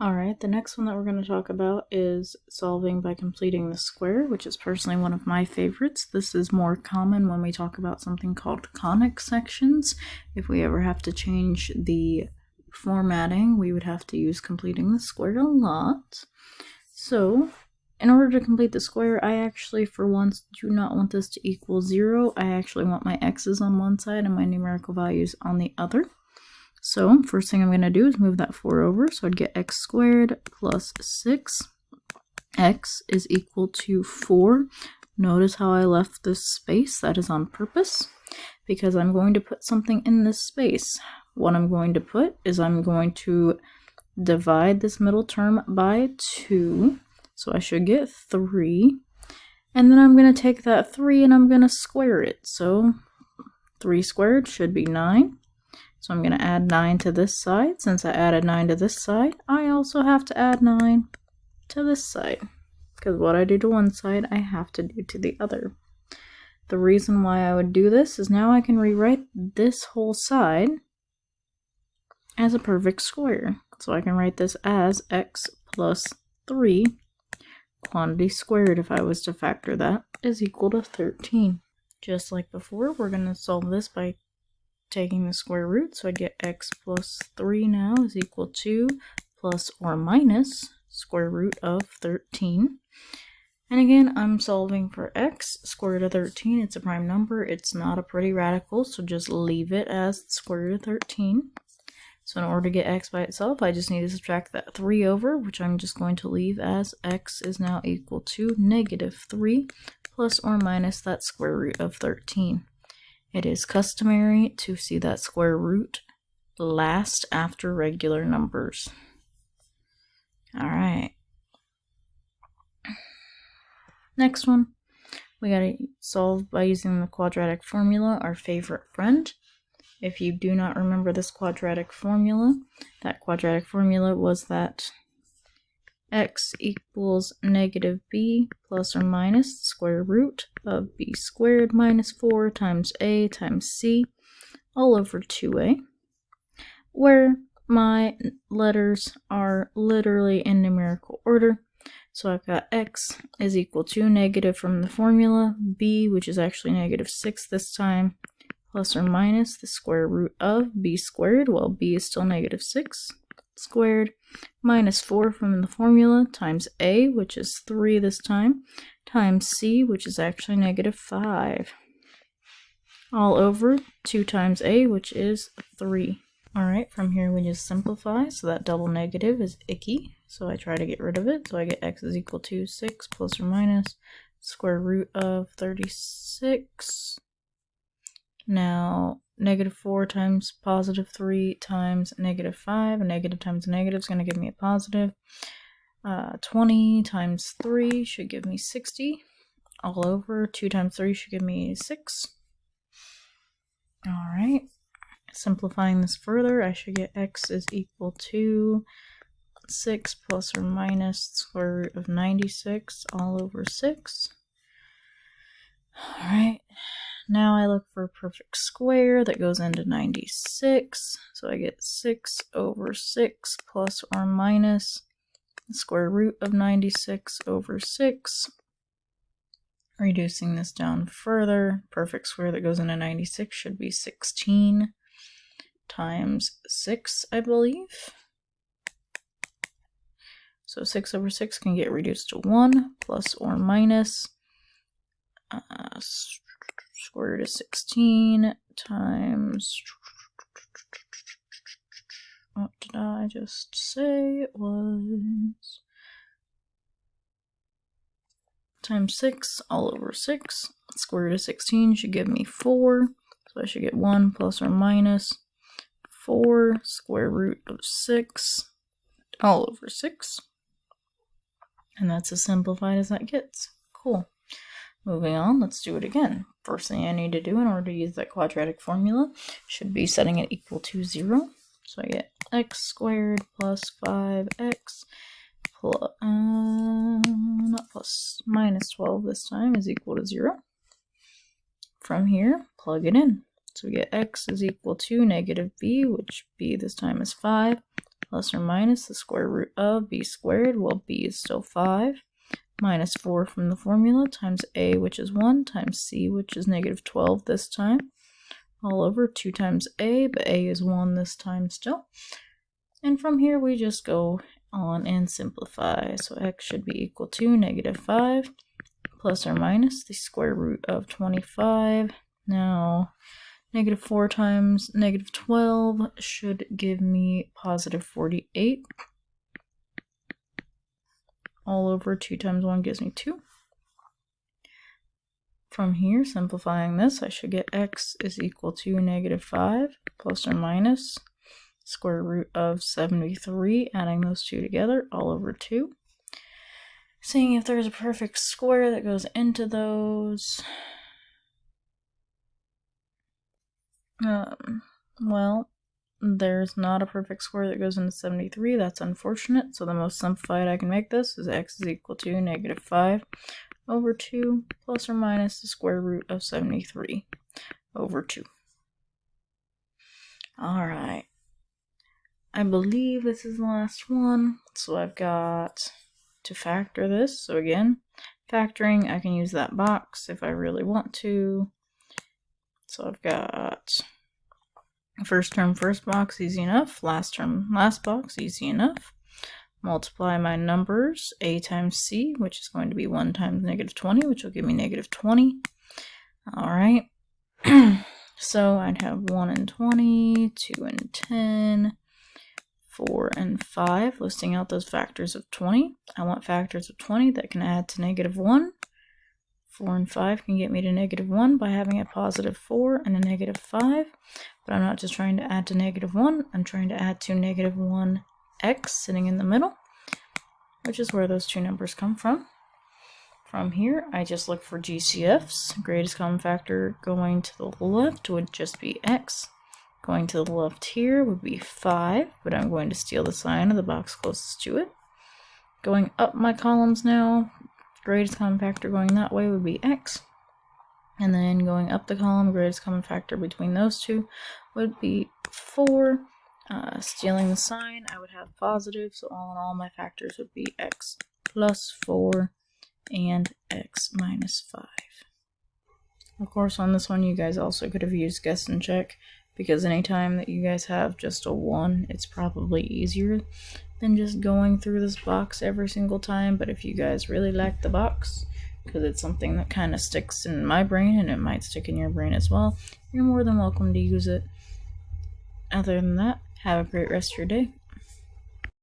Alright, the next one that we're going to talk about is solving by completing the square, which is personally one of my favorites. This is more common when we talk about something called conic sections. If we ever have to change the formatting, we would have to use completing the square a lot. So, in order to complete the square, I actually, for once, do not want this to equal 0. I actually want my x's on one side and my numerical values on the other. So, first thing I'm going to do is move that 4 over, so I'd get x squared plus 6. X is equal to 4. Notice how I left this space. That is on purpose, because I'm going to put something in this space. What I'm going to put is I'm going to divide this middle term by 2, so I should get 3. And then I'm going to take that 3 and I'm going to square it. So, 3 squared should be 9. So I'm going to add 9 to this side. Since I added 9 to this side, I also have to add 9 to this side. Because what I do to one side, I have to do to the other. The reason why I would do this is now I can rewrite this whole side as a perfect square. So I can write this as x plus 3 quantity squared, if I was to factor that, is equal to 13. Just like before, we're going to solve this by taking the square root, so I get x plus 3 now is equal to plus or minus square root of 13. And again, I'm solving for x, square root of 13. It's a prime number. It's not a pretty radical, so just leave it as square root of 13. So in order to get x by itself, I just need to subtract that 3 over, which I'm just going to leave as x is now equal to negative 3 plus or minus that square root of 13. It is customary to see that square root last after regular numbers. Alright. Next one, we gotta solve by using the quadratic formula, our favorite friend. If you do not remember this quadratic formula, that quadratic formula was that x equals negative b plus or minus the square root of b squared minus 4 times a times c all over 2a, where my letters are literally in numerical order. So I've got x is equal to negative from the formula, b, which is actually negative 6 this time, plus or minus the square root of b squared, well, b is still negative 6 squared, minus 4 from the formula, times a, which is 3 this time, times c, which is actually negative 5, all over 2 times a, which is 3. Alright, from here we just simplify, so that double negative is icky, so I try to get rid of it, so I get x is equal to 6 plus or minus square root of 36. Now, negative 4 times positive 3 times negative 5. A negative times a negative is going to give me a positive. 20 times 3 should give me 60. All over. 2 times 3 should give me 6. Alright. Simplifying this further, I should get x is equal to 6 plus or minus the square root of 96 all over 6. Alright. Now I look for a perfect square that goes into 96, so I get 6 over 6 plus or minus the square root of 96 over 6. Reducing this down further, perfect square that goes into 96 should be 16 times 6, I believe. So 6 over 6 can get reduced to 1 plus or minus square root of 16 times, what did I just say it was, times 6 all over 6. Square root of 16 should give me 4, so I should get 1 plus or minus 4 square root of 6 all over 6. And that's as simplified as that gets. Cool. Moving on, let's do it again. First thing I need to do in order to use that quadratic formula should be setting it equal to 0. So I get x squared plus 5x plus, not plus, minus 12 this time is equal to 0. From here, plug it in. So we get x is equal to negative b, which b this time is 5, plus or minus the square root of b squared. Well, b is still 5, minus 4 from the formula, times a, which is 1, times c, which is negative 12 this time, all over 2 times a, but a is 1 this time still. And from here, we just go on and simplify. So x should be equal to negative 5, plus or minus the square root of 25. Now, negative 4 times negative 12 should give me positive 48. All over 2 times 1 gives me 2. From here, simplifying this, I should get x is equal to negative 5 plus or minus square root of 73, adding those two together, all over 2. Seeing if there's a perfect square that goes into those. Well, there's not a perfect square that goes into 73. That's unfortunate. So the most simplified I can make this is x is equal to negative 5 over 2 plus or minus the square root of 73 over 2. Alright. I believe this is the last one. So I've got to factor this. So again, factoring, I can use that box if I really want to. So I've got first term, first box, easy enough. Last term, last box, easy enough. Multiply my numbers, a times c, which is going to be 1 times negative 20, which will give me negative 20. Alright. So I'd have 1 and 20, 2 and 10, 4 and 5, listing out those factors of 20. I want factors of 20 that can add to negative 1. 4 and 5 can get me to negative 1 by having a positive 4 and a negative 5. But I'm not just trying to add to negative 1, I'm trying to add to negative 1x sitting in the middle, which is where those two numbers come from. From here, I just look for GCFs. Greatest common factor going to the left would just be x. Going to the left here would be 5, but I'm going to steal the sign of the box closest to it. Going up my columns now, greatest common factor going that way would be x. And then going up the column, greatest common factor between those two would be 4. Stealing the sign, I would have positive, so all in all my factors would be x plus 4 and x minus 5. Of course, on this one, you guys also could have used guess and check, because anytime that you guys have just a 1, it's probably easier than just going through this box every single time. But if you guys really like the box, because it's something that kind of sticks in my brain and it might stick in your brain as well, you're more than welcome to use it. Other than that, have a great rest of your day.